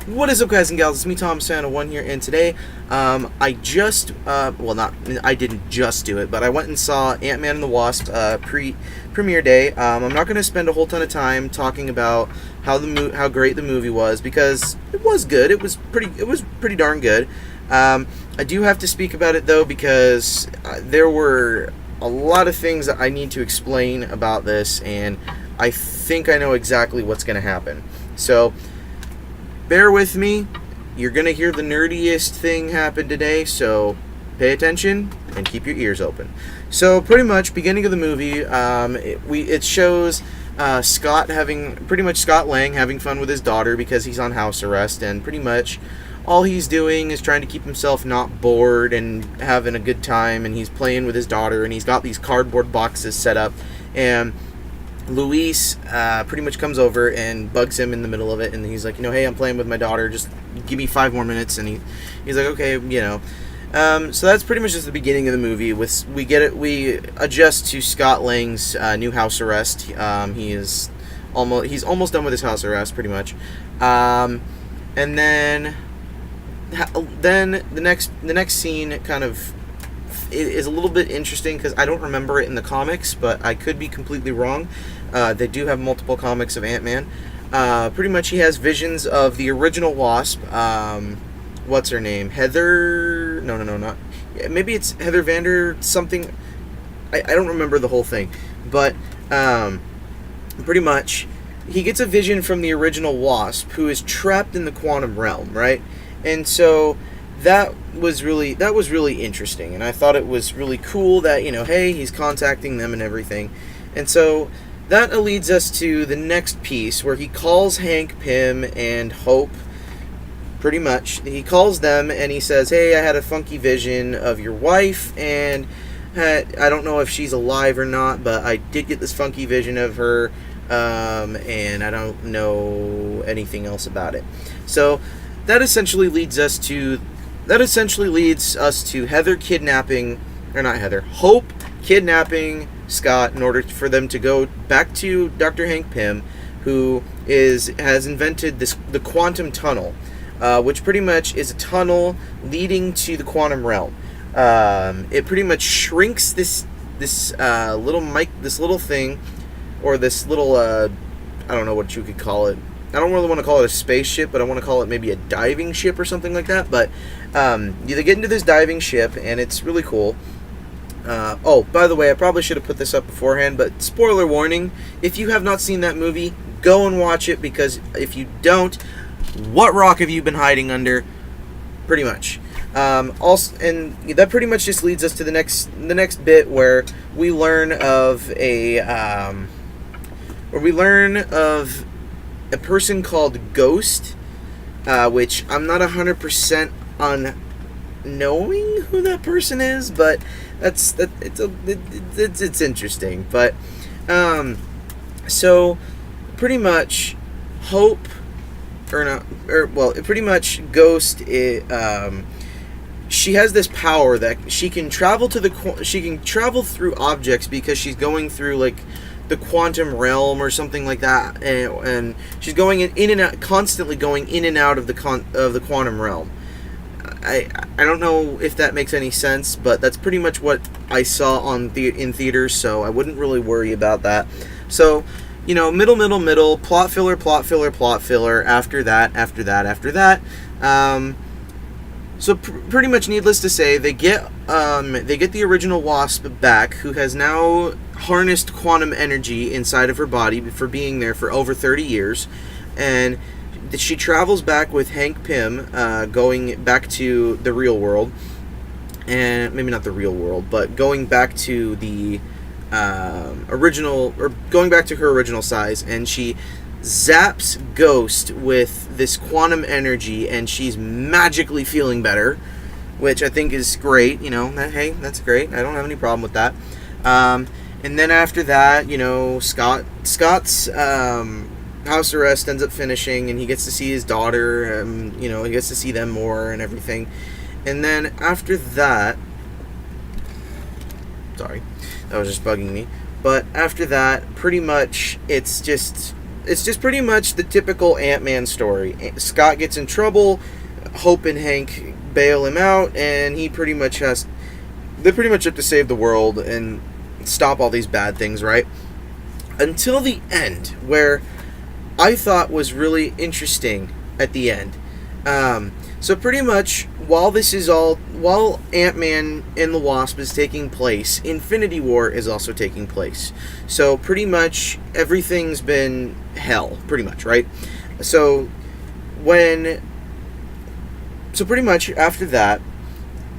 What is up, guys and gals? It's me, Tom Santa1 here, and today, I just, I didn't just do it, but I went and saw Ant-Man and the Wasp, premiere day. I'm not going to spend a whole ton of time talking about how great the movie was, because it was good. It was pretty darn good. I do have to speak about it, though, because there were a lot of things that I need to explain about this, and I think I know exactly what's going to happen. So, bear with me. You're going to hear the nerdiest thing happen today, so pay attention and keep your ears open. So, pretty much, beginning of the movie, it shows Scott Lang having fun with his daughter because he's on house arrest, and pretty much all he's doing is trying to keep himself not bored and having a good time, and he's playing with his daughter, and he's got these cardboard boxes set up, and Luis pretty much comes over and bugs him in the middle of it, and he's like, hey, I'm playing with my daughter, just give me 5 more minutes, and he's like, okay, so that's pretty much just the beginning of the movie. We adjust to Scott Lang's new house arrest. He's almost done with his house arrest, pretty much, and then the next scene kind of is a little bit interesting because I don't remember it in the comics, but I could be completely wrong. They do have multiple comics of Ant-Man. Pretty much he has visions of the original Wasp. What's her name? Heather? No, not. Maybe it's Heather Vander something. I don't remember the whole thing. But pretty much he gets a vision from the original Wasp who is trapped in the quantum realm, right? And so that was really interesting, and I thought it was really cool that, hey, he's contacting them and everything. And so that leads us to the next piece where he calls Hank Pym and Hope. Pretty much he calls them and he says, hey, I had a funky vision of your wife, and I don't know if she's alive or not, but I did get this funky vision of her, and I don't know anything else about it. So that essentially leads us to Hope kidnapping Scott in order for them to go back to Dr. Hank Pym, who has invented the quantum tunnel, which pretty much is a tunnel leading to the quantum realm. It pretty much shrinks this little thing, or this little I don't know what you could call it. I don't really want to call it a spaceship, but I want to call it maybe a diving ship or something like that. But they get into this diving ship, and it's really cool. Oh, by the way, I probably should have put this up beforehand, but spoiler warning, if you have not seen that movie, go and watch it, because if you don't, what rock have you been hiding under? Pretty much. Also, and that pretty much just leads us to the next bit where we learn of a person called Ghost, which I'm not 100% on knowing who that person is, but it's interesting. But so pretty much Hope, pretty much Ghost, she has this power that she can travel through objects because she's going through like the quantum realm or something like that, and she's going in and out, constantly going in and out of the quantum realm. I don't know if that makes any sense, but that's pretty much what I saw in theaters, so I wouldn't really worry about that. So, middle, plot filler, after that. So pretty much, needless to say, they get the original Wasp back, who has now harnessed quantum energy inside of her body for being there for over 30 years, and she travels back with Hank Pym, going back to the real world, and maybe not the real world, but going back to the going back to her original size, and she zaps Ghost with this quantum energy, and she's magically feeling better, which I think is great. Hey, that's great. I don't have any problem with that. And then after that, Scott's house arrest ends up finishing, and he gets to see his daughter. He gets to see them more and everything. And then after that, sorry, that was just bugging me. But after that, pretty much it's just it's just pretty much the typical Ant-Man story. Scott gets in trouble, Hope and Hank bail him out, and they pretty much have to save the world and stop all these bad things, right? Until the end, where I thought was really interesting at the end. So pretty much, while Ant-Man and the Wasp is taking place, Infinity War is also taking place. So pretty much everything's been hell, pretty much, right? So pretty much after that,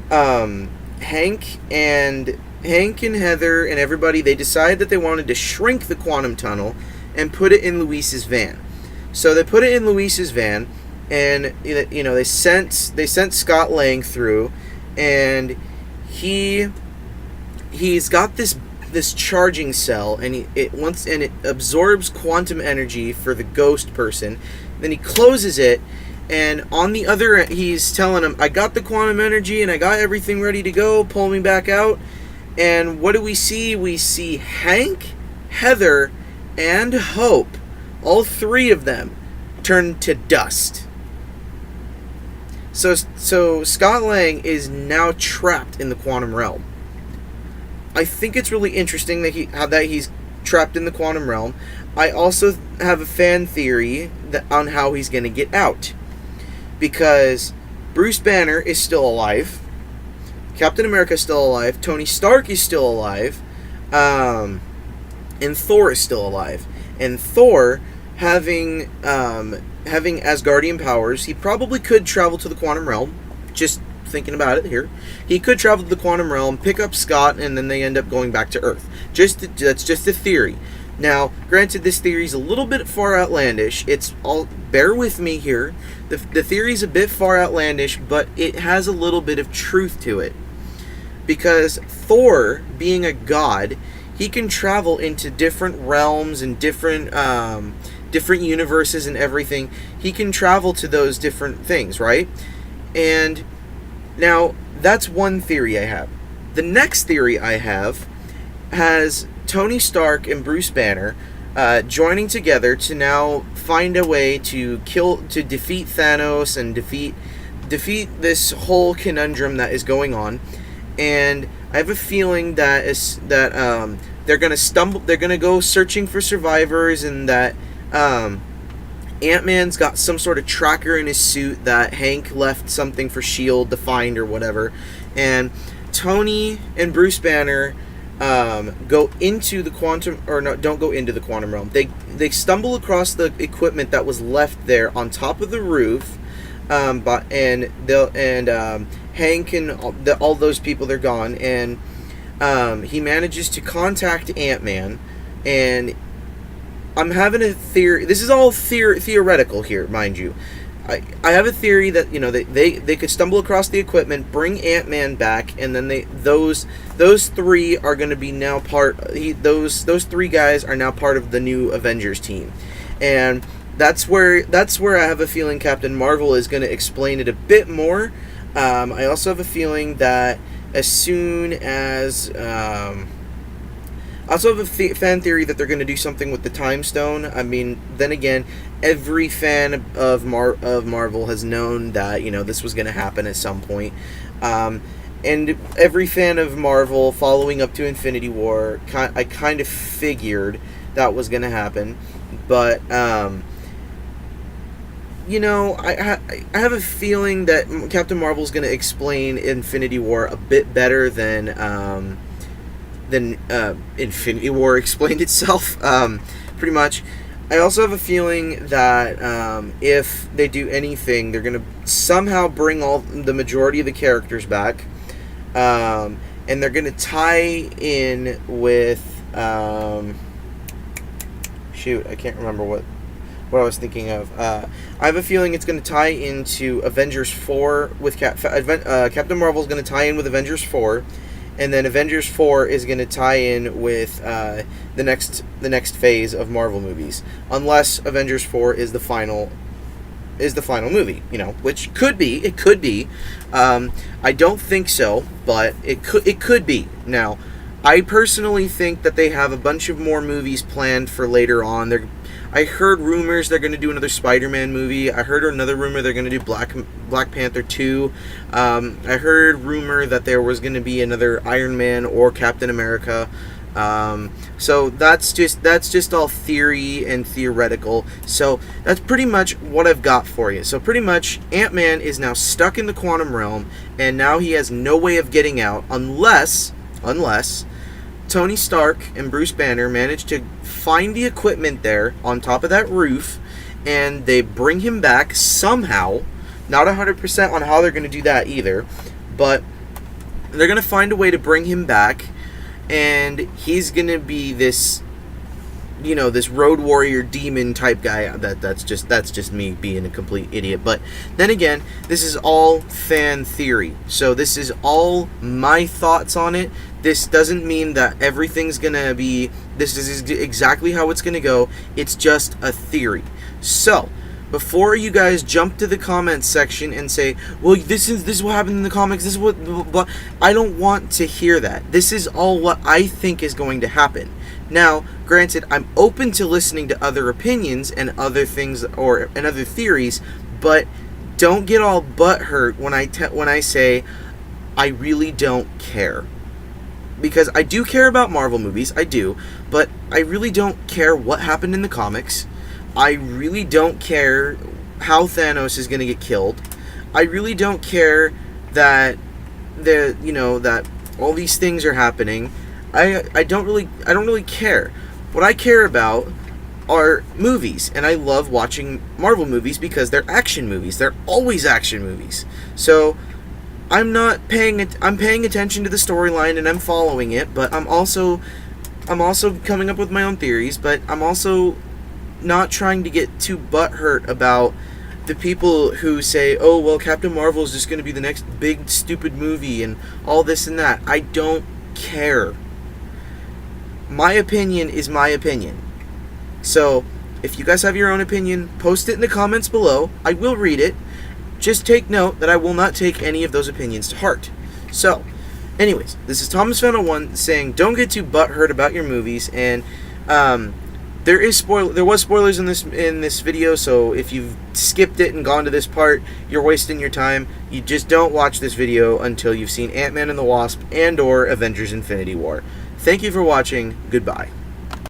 Hank and Heather and everybody, they decided that they wanted to shrink the quantum tunnel and put it in Luis's van. So they put it in Luis's van, and they sent Scott Lang through, and he's got this charging cell, and it absorbs quantum energy for the ghost person. Then he closes it, and on the other end, he's telling him, "I got the quantum energy, and I got everything ready to go. Pull me back out." And what do we see? We see Hank, Heather, and Hope, all three of them, turn to dust. So Scott Lang is now trapped in the quantum realm. I think it's really interesting that he's trapped in the quantum realm. I also have a fan theory on how he's going to get out, because Bruce Banner is still alive. Captain America is still alive. Tony Stark is still alive. And Thor is still alive. And Thor, having Asgardian powers, he probably could travel to the quantum realm. Just thinking about it here. He could travel to the quantum realm, pick up Scott, and then they end up going back to Earth. That's just a theory. Now, granted, this theory is a little bit far outlandish. Bear with me here. The theory's a bit far outlandish, but it has a little bit of truth to it. Because Thor, being a god, he can travel into different realms and different universes and everything. He can travel to those different things, right? And now, that's one theory I have. The next theory I have has Tony Stark and Bruce Banner joining together to now find a way to defeat Thanos and defeat this whole conundrum that is going on. And I have a feeling that they're gonna go searching for survivors, and that Ant-Man's got some sort of tracker in his suit that Hank left something for S.H.I.E.L.D. to find or whatever. And Tony and Bruce Banner go into the quantum, or no, don't go into the quantum realm. They stumble across the equipment that was left there on top of the roof, Hank and all those people, they're gone, and he manages to contact Ant-Man, and I'm having a theory. This is all theoretical here, mind you. I have a theory that they could stumble across the equipment, bring Ant-Man back, and then those three are going to be now those three guys are now part of the new Avengers team, and that's where I have a feeling Captain Marvel is going to explain it a bit more. I also have a feeling that as soon as I also have a fan theory that they're going to do something with the Time Stone. I mean, then again, every fan of Marvel has known that this was going to happen at some point. And every fan of Marvel following up to Infinity War, I kind of figured that was going to happen. But I have a feeling that Captain Marvel's going to explain Infinity War a bit better than Infinity War explained itself, pretty much. I also have a feeling that if they do anything, they're going to somehow bring the majority of the characters back, and they're going to tie in with shoot, I can't remember what I was thinking of. I have a feeling it's going to tie into Avengers 4 with Captain Marvel's going to tie in with Avengers 4, and then Avengers 4 is going to tie in with the next phase of Marvel movies, unless Avengers 4 is the final movie, which could be. It could be. I don't think so, but it could be. Now, I personally think that they have a bunch of more movies planned for later on. I heard rumors they're going to do another Spider-Man movie. I heard another rumor they're going to do Black Panther 2. I heard rumor that there was going to be another Iron Man or Captain America. So that's just all theory and theoretical. So that's pretty much what I've got for you. So pretty much Ant-Man is now stuck in the quantum realm, and now he has no way of getting out unless Tony Stark and Bruce Banner manage to find the equipment there on top of that roof, and they bring him back somehow. Not 100% on how they're going to do that either, but they're going to find a way to bring him back, and he's going to be this, this road warrior demon type guy. That's just me being a complete idiot. But then again, this is all fan theory. So this is all my thoughts on it. This doesn't mean that everything's going to be, this is exactly how it's going to go. It's just a theory. So, before you guys jump to the comments section and say, well, this is what happened in the comics, this is what, blah, blah, blah, I don't want to hear that. This is all what I think is going to happen. Now, granted, I'm open to listening to other opinions and other things and other theories, but don't get all butthurt when I say I really don't care. Because I do care about Marvel movies, I do, but I really don't care what happened in the comics. I really don't care how Thanos is going to get killed. I really don't care that that all these things are happening. I don't really care. What I care about are movies, and I love watching Marvel movies because they're action movies. They're always action movies. So I'm paying attention to the storyline and I'm following it, but I'm also coming up with my own theories, but I'm also not trying to get too butthurt about the people who say, oh, well, Captain Marvel is just going to be the next big stupid movie and all this and that. I don't care. My opinion is my opinion. So, if you guys have your own opinion, post it in the comments below. I will read it. Just take note that I will not take any of those opinions to heart. So, anyways, this is Thomas Fennel 1 saying, don't get too butthurt about your movies, and there was spoilers in this video, so if you've skipped it and gone to this part, you're wasting your time. You just don't watch this video until you've seen Ant-Man and the Wasp and or Avengers Infinity War. Thank you for watching. Goodbye.